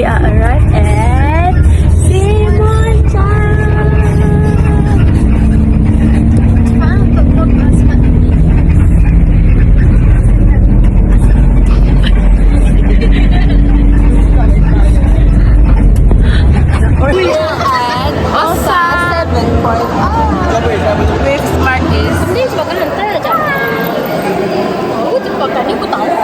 we are arrived at Simoncha. We are at Osa 7.0 with Smarties. Please, wag ka nang dyan. Oh, di ba galing ko tao?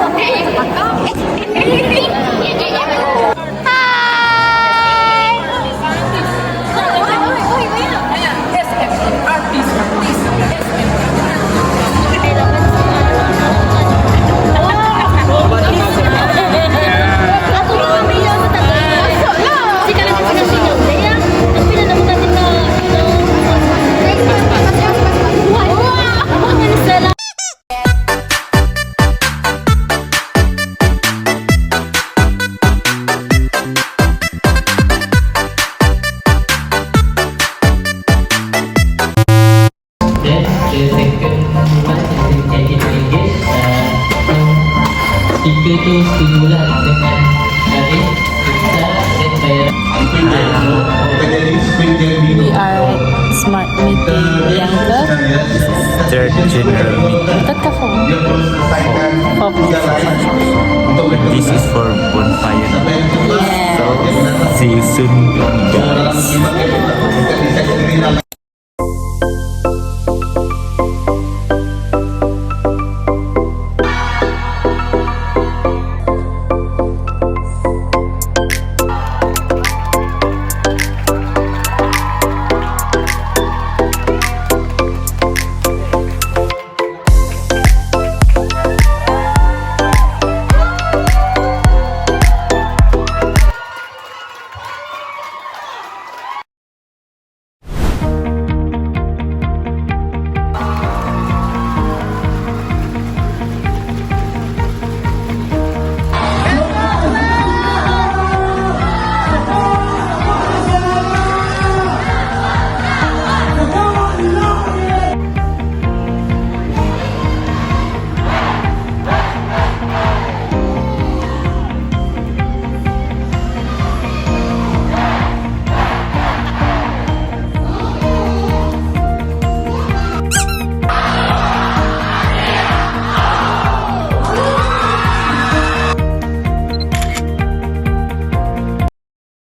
Itu stimulan dengan dari kita dan bayar. We are at Smart Meeting yang ke Third general meeting. Tetap This is for bonfire. So see you soon, guys.